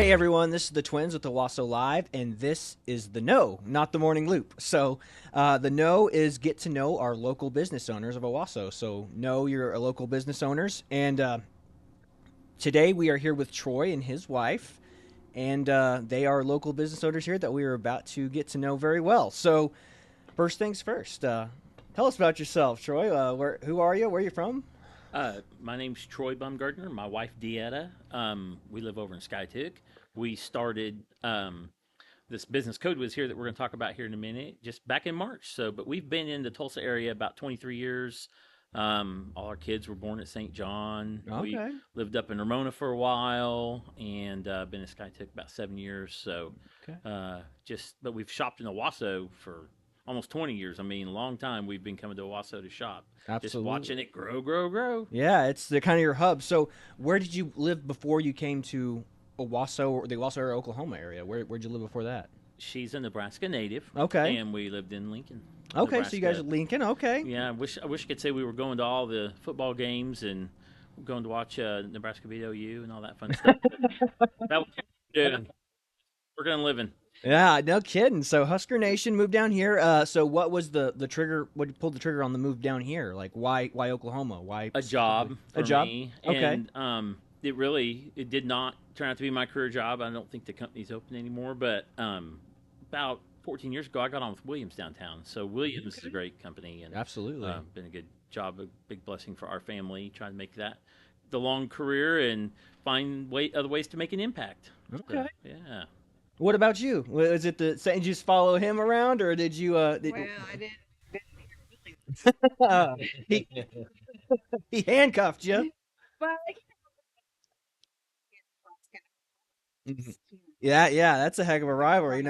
Hey everyone, this is the Twins with Owasso Live, and this is the NOO, not the Morning Loop. So, the NOO is get to know our local business owners of Owasso. So, know your local business owners, and today we are here with Troy and his wife, and they are local business owners here that we are about to get to know very well. So, first things first, tell us about yourself, Troy. Who are you? Where are you from? My name's Troy Bumgardner. My wife DeEtta. We live over in Skytook. We started this business code was here that we're going to talk about here in a minute, just back in March. So, but we've been in the Tulsa area about 23 years. All our kids were born at St. John. We Okay. lived up in Ramona for a while, and been in Skytook about 7 years. So, Okay. but we've shopped in Owasso for almost 20 years. I mean, a long time we've been coming to Owasso to shop. Just Absolutely. watching it grow, grow, grow. Yeah, it's the kind of your hub. So, where did you live before you came to Owasso or the Owasso area, Oklahoma area? Where'd you live before that? She's a Nebraska native. Okay. And we lived in Lincoln. Okay, so you guys are Nebraska. Lincoln. Okay. Yeah, I wish I could say we were going to all the football games and going to watch Nebraska beat OU and all that fun stuff. That was doing. We're gonna living. Yeah, no kidding. So Husker Nation moved down here. So what was the trigger? What pulled the trigger on the move down here? Like why Oklahoma? Why A job for a job? me. Okay. And it did not turn out to be my career job. I don't think the company's open anymore. But about 14 years ago, I got on with Williams downtown. So Williams is a great company and Absolutely. been a good job, a big blessing for our family. Trying to make that the long career and find other ways to make an impact. Okay. So, yeah. What about you? Was it the same? Did you just follow him around, or did you? Well, I didn't hear he he handcuffed you. but Yeah, that's a heck of a rivalry.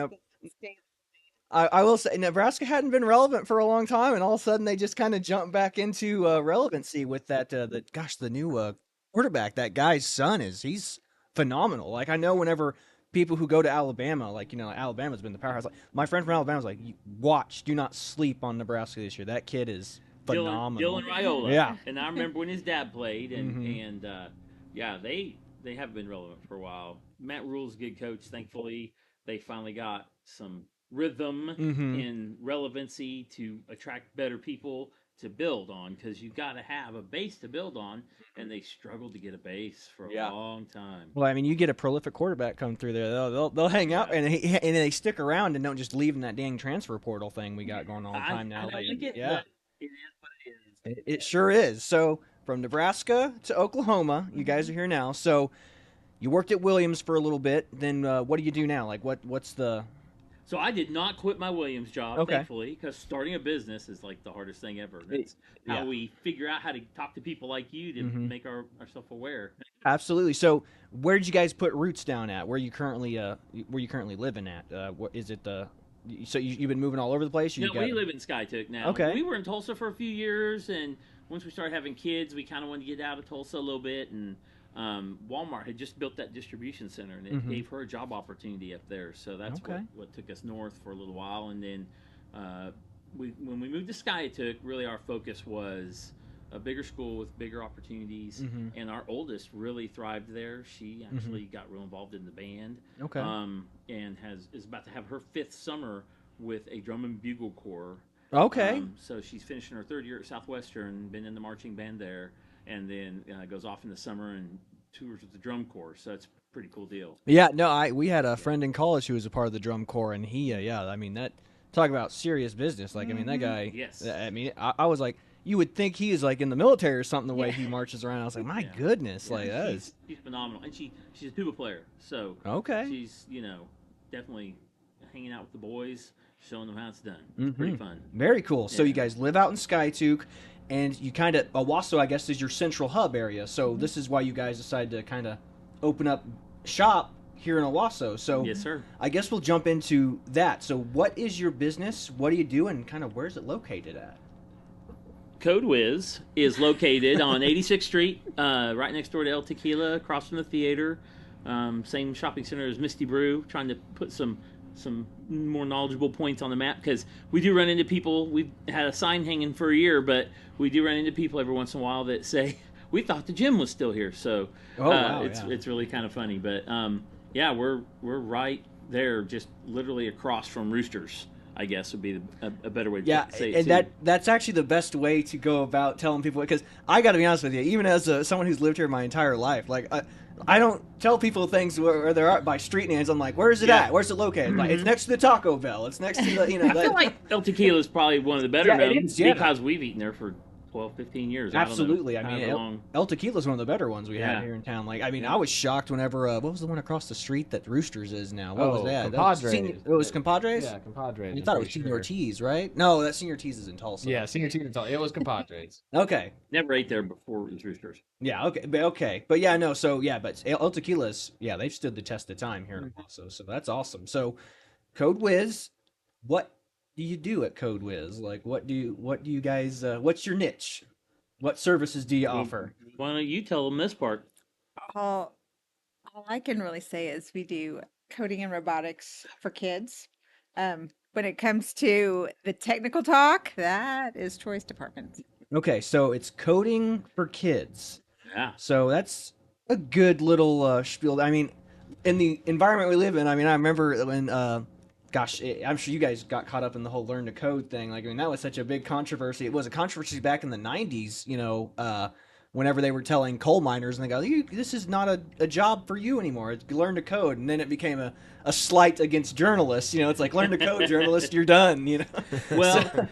I will say Nebraska hadn't been relevant for a long time, and all of a sudden they just kind of jumped back into relevancy with that. The new quarterback. That guy's son he's phenomenal. Like I know whenever people who go to Alabama, like Alabama's been the powerhouse. Like my friend from Alabama's like, watch, do not sleep on Nebraska this year. That kid is phenomenal. Dylan Raiola. Yeah. And I remember when his dad played, and Mhm. yeah, they have been relevant for a while. Matt Rule's a good coach. Thankfully, they finally got some rhythm Mhm. and relevancy to attract better people to build on, because you've got to have a base to build on, and they struggled to get a base for a Yeah. long time. Well, I mean, you get a prolific quarterback come through there, they'll hang out and they stick around and don't just leave in that dang transfer portal thing we got going on all the time now. I don't like it, Yeah, but it is what it is. it sure is. So from Nebraska to Oklahoma, you guys are here now. So you worked at Williams for a little bit. Then what do you do now? Like what's the? So I did not quit my Williams job, Okay. thankfully, because starting a business is like the hardest thing ever. That's Yeah. how we figure out how to talk to people like you to Mhm. make ourselves aware. Absolutely. So where did you guys put roots down at? Where you currently living at? What is it the? So you've been moving all over the place. Or you No, got, we live in Skytook now. Okay. We were in Tulsa for a few years, and once we started having kids, we kind of wanted to get out of Tulsa a little bit. And Walmart had just built that distribution center, and it Mhm. gave her a job opportunity up there. So that's Okay. what took us north for a little while. And then when we moved to Skytook, really our focus was a bigger school with bigger opportunities. Mhm. And our oldest really thrived there. She actually got real involved in the band. Okay. And is about to have her 5th summer with a drum and bugle corps. Okay. So she's finishing her 3rd year at Southwestern, been in the marching band there, and then goes off in the summer and tours with the drum corps. So it's a pretty cool deal. Yeah, no, we had a friend in college who was a part of the drum corps, and he, yeah, I mean that. Talk about serious business. Like, I mean, that guy. Yes. I mean, I was like, you would think he is like in the military or something. The way he marches around, I was like, my Yeah. goodness, Yeah, like that is she's phenomenal, and she's a tuba player. So okay. she's definitely hanging out with the boys, showing them how it's done. It's pretty fun. Very cool. So Yeah. you guys live out in Skytook, and you kind of Owasso, I guess, is your central hub area. So this is why you guys decided to kind of open up shop here in Owasso. So Yes, sir. I guess we'll jump into that. So what is your business? What do you do, and kind of where's it located at? Code Wiz is located on 86th Street, right next door to El Tequila, across from the theater. Same shopping center as Misty Brew. Trying to put some more knowledgeable points on the map, because we do run into people. We've had a sign hanging for a year, but we do run into people every once in a while that say, we thought the gym was still here. So Oh, wow, it's really kind of funny. But Yeah, we're right there, just literally across from Roosters. I guess would be a better way to Yeah, say it and too. that's actually the best way to go about telling people. Because I got to be honest with you, even as someone who's lived here my entire life, like I don't tell people things where they're at by street names. I'm like, where's it Yeah. at? Where's it located? Like, it's Hmm. next to the Taco Bell. It's next to the I feel like El Tequila is probably one of the better Yeah, it known is. Yeah, because we've eaten there for 12, 15 years. I don't know, absolutely. I mean, however long. El Tequila is one of the better ones we had Yeah. here in town. Like, I mean, Yeah. I was shocked whenever what was the one across the street that Roosters is now? What was that? Compadres. It was Compadres. Yeah, Compadres. You I'm thought it was pretty Senior sure. Ortiz, right? No, that Senior Ortiz is in Tulsa. Yeah, Senior Team. It was Compadres. Okay. Never ate there before it was Roosters. Yeah. Okay. But yeah, no. So yeah, but El Tequila's, yeah, they've stood the test of time here in Owasso. So that's awesome. So Code Wiz, what do you do at Code Wiz? Like, what do you guys? What's your niche? What services do you offer? Why don't you tell them this part? All, all I can really say is we do coding and robotics for kids. When it comes to the technical talk, that is Troy's department. Okay, so it's coding for kids. Yeah. So that's a good little spiel. I mean, in the environment we live in, I mean, I remember when, gosh, I'm sure you guys got caught up in the whole learn to code thing. Like, I mean, that was such a big controversy. It was a controversy back in the 90s, whenever they were telling coal miners and they go, this is not a job for you anymore. It's learn to code. And then it became a slight against journalists. It's like, learn to code, journalist, you're done. Well,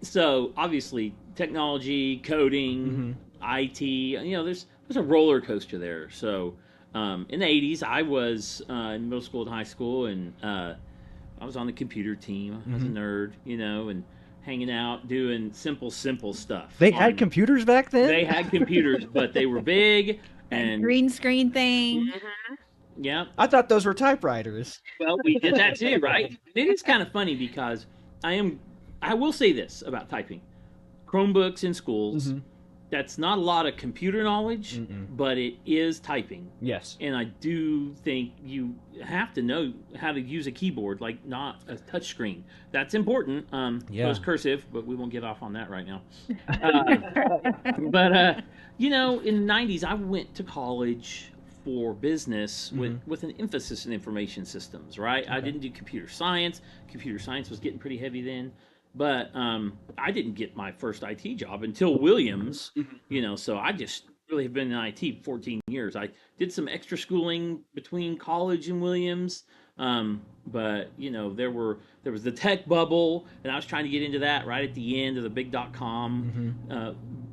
so obviously technology, coding, IT. There's a roller coaster there. So in the '80s, I was in middle school and high school, and I was on the computer team. I was a nerd, and hanging out doing simple stuff. They had computers back then? They had computers, but they were big and Green screen thing. yeah. I thought those were typewriters. Well, we did that too, right? It is kind of funny because I will say this about typing. Chromebooks in schools, that's not a lot of computer knowledge, but it is typing. Yes. And I do think you have to know how to use a keyboard, like not a touch screen. That's important. Yeah. So it's cursive, but we won't get off on that right now. But in the 90s, I went to college for business with an emphasis in information systems, right? Okay. I didn't do computer science. Computer science was getting pretty heavy then. But I didn't get my first IT job until Williams, so I just really have been in IT 14 years. I did some extra schooling between college and Williams, but there was the tech bubble, and I was trying to get into that right at the end of the big .com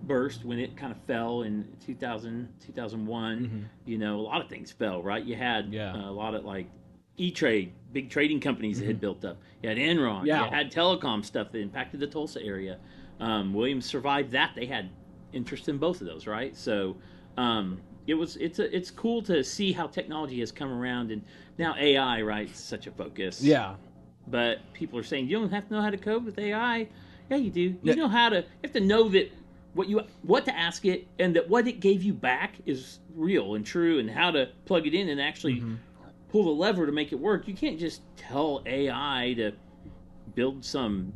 burst when it kind of fell in 2000, 2001. A lot of things fell, right? You had a lot of like E-Trade, big trading companies that had built up. You had Enron. Yeah. You had telecom stuff that impacted the Tulsa area. Williams survived that. They had interest in both of those, right? So it's cool to see how technology has come around, and now AI, right, is such a focus. Yeah. But people are saying you don't have to know how to code with AI. Yeah, you do. You Yeah. know how to. You have to know that what to ask it, and that what it gave you back is real and true, and how to plug it in and actually pull the lever to make it work. You can't just tell AI to build some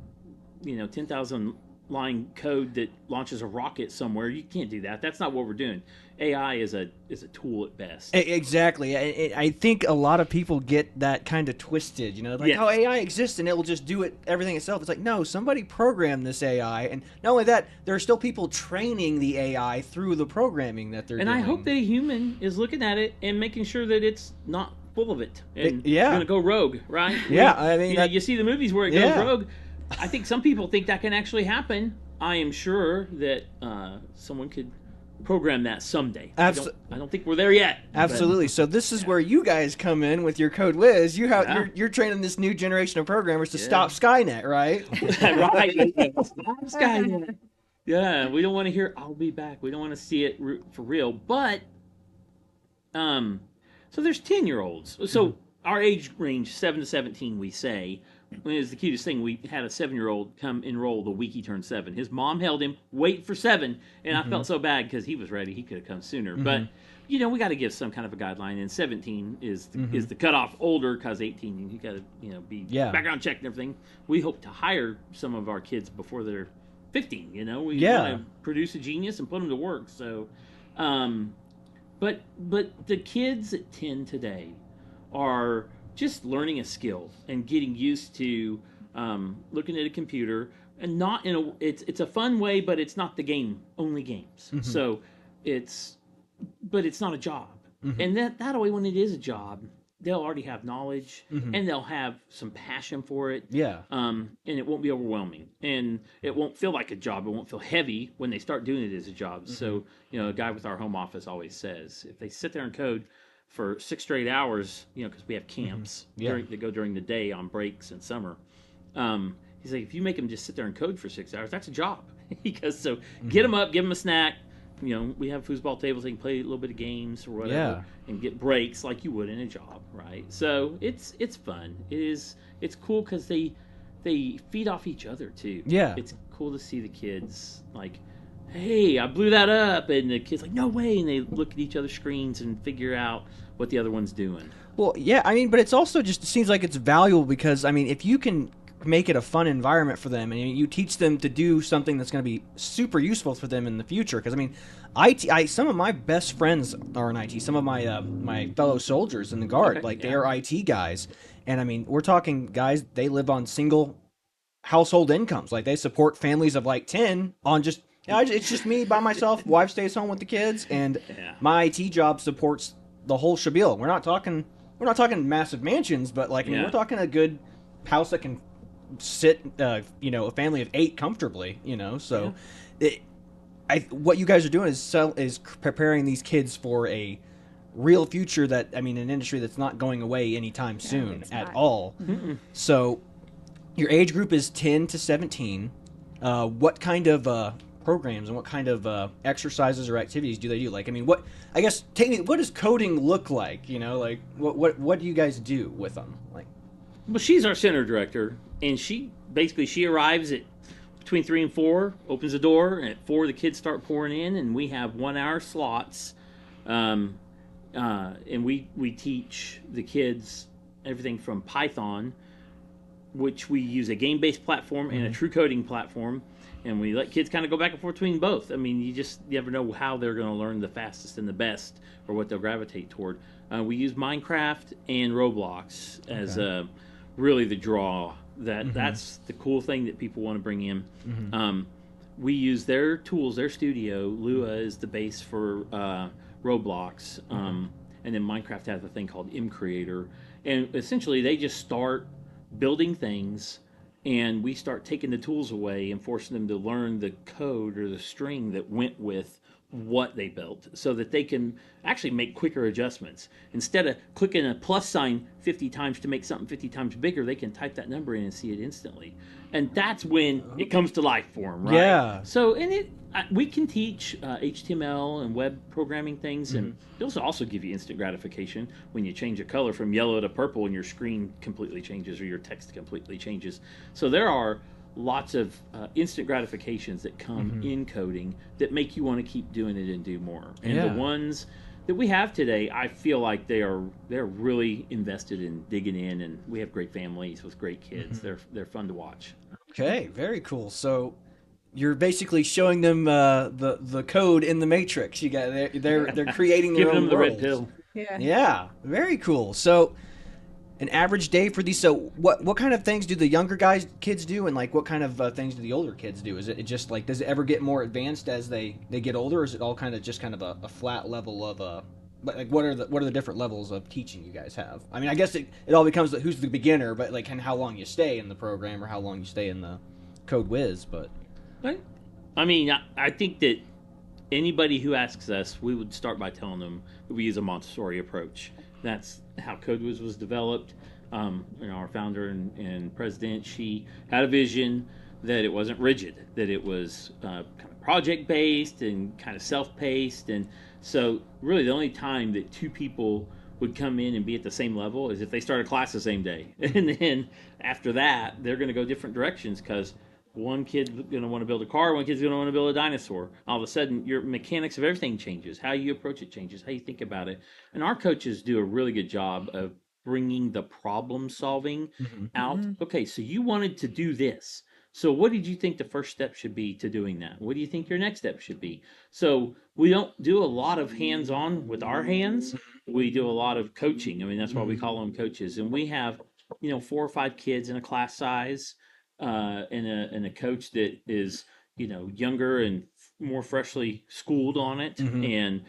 10,000 line code that launches a rocket somewhere. You can't do that. That's not what we're doing. AI is a tool at best. Exactly. I think a lot of people get that kind of twisted. Like, Yes. oh, AI exists and it will just do everything itself. It's like, no, somebody programmed this AI, and not only that, there are still people training the AI through the programming that they're doing. And I hope that a human is looking at it and making sure that it's not full of it and Yeah. going to go rogue, right? Yeah, I mean, you see the movies where it goes Yeah. rogue. I think some people think that can actually happen. I am sure that someone could program that someday. I don't think we're there yet. Absolutely. So this is where you guys come in with your Code Wiz. You're training this new generation of programmers to stop Skynet, right? Right. Skynet. Yeah, we don't want to hear "I'll be back." We don't want to see it for real. But so there's 10-year-olds. So our age range, 7 to 17, we say. Is the cutest thing. We had a 7-year-old come enroll the week he turned 7. His mom held him, wait for 7, and I felt so bad because he was ready. He could have come sooner. But we got to give some kind of a guideline. And 17 is the cutoff. Older because 18, you got to be background checked and everything. We hope to hire some of our kids before they're 15. We want to produce a genius and put them to work. So, but the kids at 10 today are just learning a skill and getting used to looking at a computer, and not in a it's a fun way, but it's not the game only games. So it's but it's not a job. And that way, when it is a job, they'll already have knowledge and they'll have some passion for it. Yeah. And it won't be overwhelming, and it won't feel like a job. It won't feel heavy when they start doing it as a job. So, a guy with our home office always says, if they sit there and code for 6 straight hours, because we have camps that go during the day on breaks in summer. He's like, if you make them just sit there and code for 6 hours, that's a job. He goes, so get them up, give them a snack. We have foosball tables. They can play a little bit of games or whatever, and get breaks like you would in a job, right? So it's fun. It's cool because they feed off each other too. Yeah, it's cool to see the kids like, hey, I blew that up, and the kids like, no way, and they look at each other's screens and figure out what the other one's doing. Well, yeah, but it's also just, it seems like it's valuable because, if you can make it a fun environment for them and you teach them to do something that's going to be super useful for them in the future. Because, IT, some of my best friends are in IT. Some of my my fellow soldiers in the Guard, they are IT guys. And, we're talking guys, they live on single household incomes. Like, they support families of, 10 on just, it's just me by myself. Wife stays home with the kids. And my IT job supports the whole shabeel. We're not talking massive mansions, but we're talking a good house that can sit a family of 8 comfortably. So what you guys are doing is preparing these kids for a real future that an industry that's not going away anytime soon at all. So your age group is 10 to 17. What kind of programs and what kind of exercises or activities do they do? What does coding look like? What do you guys do with them? Well, she's our center director, and she arrives at between 3 and 4, opens the door, and at 4 the kids start pouring in, and we have 1-hour slots, and we teach the kids everything from Python, which we use a game-based platform and a true coding platform, and we let kids kind of go back and forth between both. You never know how they're going to learn the fastest and the best, or what they'll gravitate toward. We use Minecraft and Roblox as really the draw. That's the cool thing that people want to bring in. We use their tools, their studio. Lua is the base for Roblox, and then Minecraft has a thing called M Creator, and essentially they just start building things, and we start taking the tools away and forcing them to learn the code or the string that went with what they built, so that they can actually make quicker adjustments. Instead of clicking a plus sign 50 times to make something 50 times bigger, they can type that number in and see it instantly. And that's when it comes to life for them, right? Yeah. So, we can teach HTML and web programming things, and those also give you instant gratification when you change a color from yellow to purple and your screen completely changes or your text completely changes. So there are lots of instant gratifications that come in coding that make you want to keep doing it and do more. And the ones that we have today, I feel like they're really invested in digging in, and we have great families with great kids. They're fun to watch. Okay, very cool. So you're basically showing them the code in the Matrix. They're creating their own them the worlds. red pill. Yeah, very cool. So an average day for these. So what kind of things do the younger kids do, and what kind of things do the older kids do? Is it just does it ever get more advanced as they get older, or is it all kind of a flat level of what are the different levels of teaching you guys have? I guess it all becomes who's the beginner, but and how long you stay in the program or how long you stay in the Code Wiz. But I think that anybody who asks us, we would start by telling them that we use a Montessori approach. That's how Code Wiz was developed. Our founder and president, she had a vision that it wasn't rigid, that it was kind of project-based and kind of self-paced. And so really the only time that 2 people would come in and be at the same level is if they start a class the same day. And then after that, they're going to go different directions, because one kid's going to want to build a car, one kid's going to want to build a dinosaur. All of a sudden, your mechanics of everything changes. How you approach it changes. How you think about it. And our coaches do a really good job of bringing the problem solving out. Okay, so you wanted to do this. So what did you think the first step should be to doing that? What do you think your next step should be? So we don't do a lot of hands-on with our hands. We do a lot of coaching. I mean, that's why we call them coaches. And we have, 4 or 5 kids in a class size, and a coach that is, younger and more freshly schooled on it. And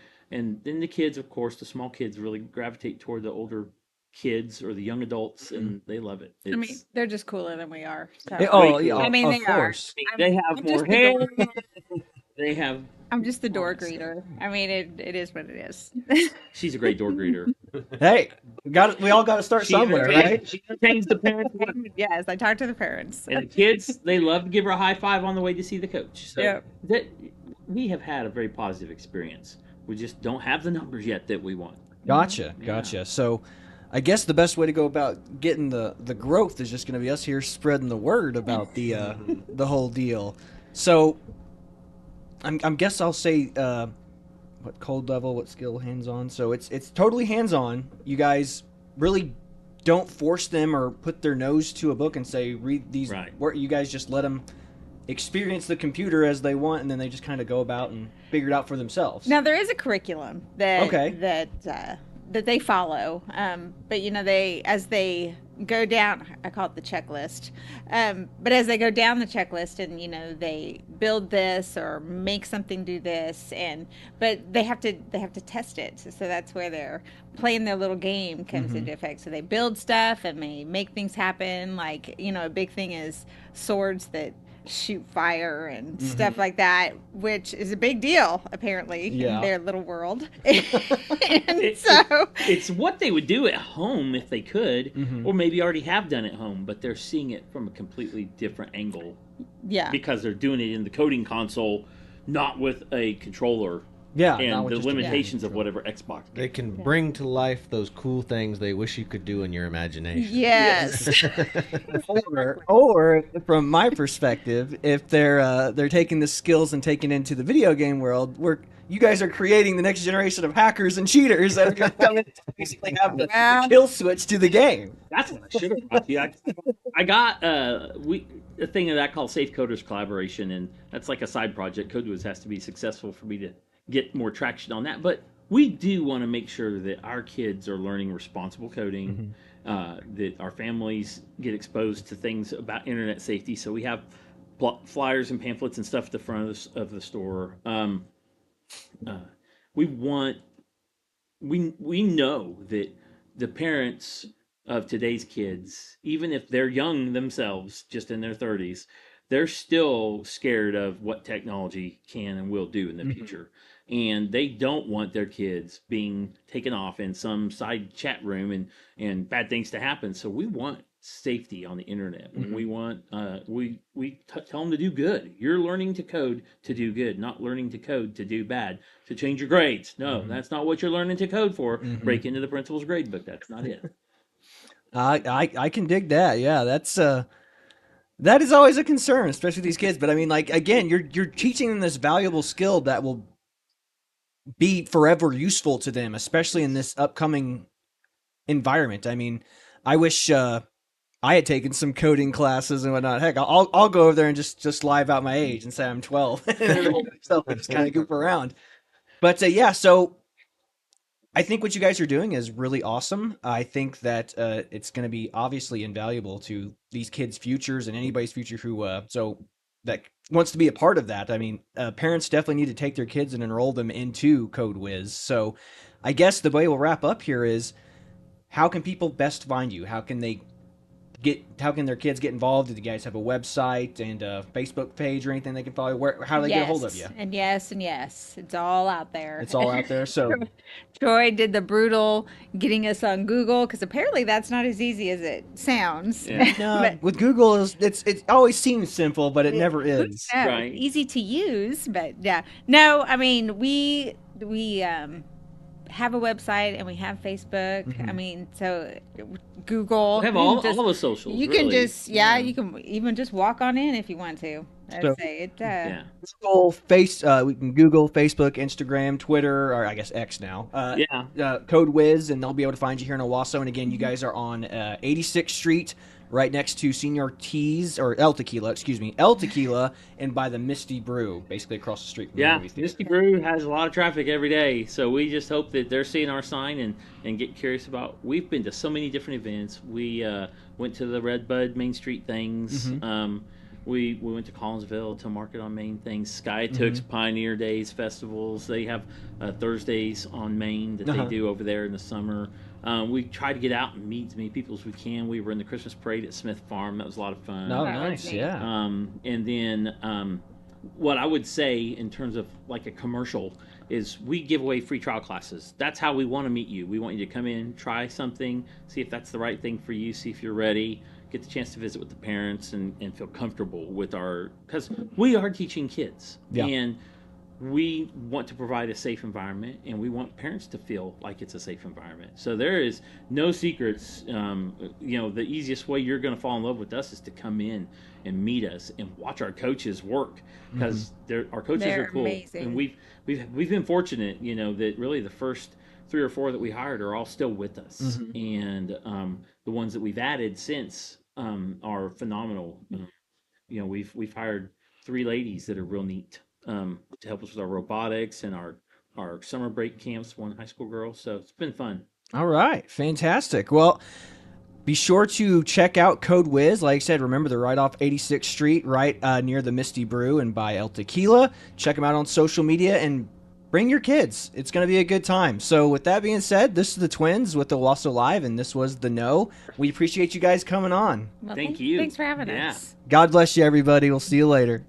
then the kids, of course, the small kids really gravitate toward the older kids or the young adults, and they love it. I mean, they're just cooler than we are. So. Yeah, I mean, of they course. I mean, they have I'm more just the hair. door- They have. I'm just the door Honestly. greeter. I mean, it is what it is. She's a great door greeter. Hey, we all got to start somewhere, right? She entertains the parents. Yes, I talk to the parents. And the kids, they love to give her a high five on the way to see the coach. So Yep. that we have had a very positive experience. We just don't have the numbers yet that we want. Gotcha. So I guess the best way to go about getting the growth is just going to be us here spreading the word about the whole deal. So I'm guess I'll say what code level, what skill, hands-on. So it's totally hands-on. You guys really don't force them or put their nose to a book and say read these. Right. You guys just let them experience the computer as they want, and then they just kind of go about and figure it out for themselves. Now there is a curriculum that Okay. that they follow, but they as they go down, I call it the checklist. But as they go down the checklist, and they build this or make something do this, but they have to test it. So that's where they're playing their little game comes into effect. So they build stuff and they make things happen. Like a big thing is swords that shoot fire and stuff like that, which is a big deal apparently in their little world. It's what they would do at home if they could, or maybe already have done at home, but they're seeing it from a completely different angle. Yeah. Because they're doing it in the coding console, not with a controller. Yeah, And the limitations of whatever Xbox. They can bring to life those cool things they wish you could do in your imagination. Yes. or from my perspective, if they're taking the skills and taking it into the video game world, you guys are creating the next generation of hackers and cheaters that are going to come in and basically have the kill switch to the game. That's what I should have brought to you. I got a thing that I call Safe Coders Collaboration, and that's like a side project. CodeWiz has to be successful for me to get more traction on that. But we do want to make sure that our kids are learning responsible coding, that our families get exposed to things about internet safety. So we have flyers and pamphlets and stuff at the front of the store. We know that the parents of today's kids, even if they're young themselves, just in their 30s, they're still scared of what technology can and will do in the future. And they don't want their kids being taken off in some side chat room and bad things to happen. So we want safety on the internet. We want we tell them to do good. You're learning to code to do good, not learning to code to do bad, to change your grades. No, that's not what you're learning to code for. Break into the principal's grade book. That's not it. I can dig that. Yeah, that is always a concern, especially with these kids. But I mean, like, again, you're teaching them this valuable skill that will be forever useful to them, especially in this upcoming environment. I mean, I wish I had taken some coding classes and whatnot. Heck, I'll go over there and just lie about my age and say I'm 12. So just kind of goof around. But yeah, so I think what you guys are doing is really awesome. I think that it's going to be obviously invaluable to these kids' futures and anybody's future who that wants to be a part of that. I mean, parents definitely need to take their kids and enroll them into CodeWiz. So I guess the way we'll wrap up here is, how can people best find you? How can their kids get involved? Do you guys have a website and a Facebook page or anything they can follow? How do they get a hold of you? And yes, it's all out there. It's all out there. So Troy did the brutal getting us on Google, because apparently that's not as easy as it sounds. Yeah. no, with Google, it always seems simple, but it never is. Yeah, Right. easy to use, but yeah. No, I mean, we have a website and we have Facebook. I mean, so Google. We have you all can just- the socials. You can really. just you can even just walk on in if you want to. I'd So say it. Yeah. Google we can Google, Facebook, Instagram, Twitter, or I guess X now. Yeah. Code Wiz, and they'll be able to find you here in Owasso. And again, you Mm-hmm. guys are on 86th Street, right next to Senior Teas or El Tequila, excuse me, El Tequila, and by the Misty Brew, basically across the street from the Yeah, movie theater. Misty Brew has a lot of traffic every day, so we just hope that they're seeing our sign and get curious about. We've been to so many different events. We went to the Redbud Main Street things. We went to Collinsville to Market on Main things. Sky Tooks Pioneer Days festivals. They have Thursdays on Main that they do over there in the summer. We try to get out and meet as many people as we can. We were in the Christmas parade at Smith Farm. That was a lot of fun. Oh, That was nice, neat. yeah. And then what I would say in terms of like a commercial is we give away free trial classes. That's how we want to meet you. We want you to come in, try something, see if that's the right thing for you, see if you're ready, get the chance to visit with the parents and feel comfortable with because we are teaching kids. Yeah. And we want to provide a safe environment, and we want parents to feel like it's a safe environment. So there is no secrets. The easiest way you're going to fall in love with us is to come in and meet us and watch our coaches work, because our coaches They're are cool. amazing. And we've been fortunate, that really the first 3 or 4 that we hired are all still with us, and the ones that we've added since are phenomenal. We've hired 3 ladies that are real neat. To help us with our robotics and our summer break camps, 1 high school girl. So it's been fun. All right, fantastic. Well, be sure to check out Code Wiz. Like I said, remember they're right off 86th Street, right near the Misty Brew and by El Tequila. Check them out on social media and bring your kids. It's going to be a good time. So with that being said, this is the Twins with Owasso Live, and this was The NOO. We appreciate you guys coming on. Well, Thank you. Thanks for having Yeah. us. God bless you, everybody. We'll see you later.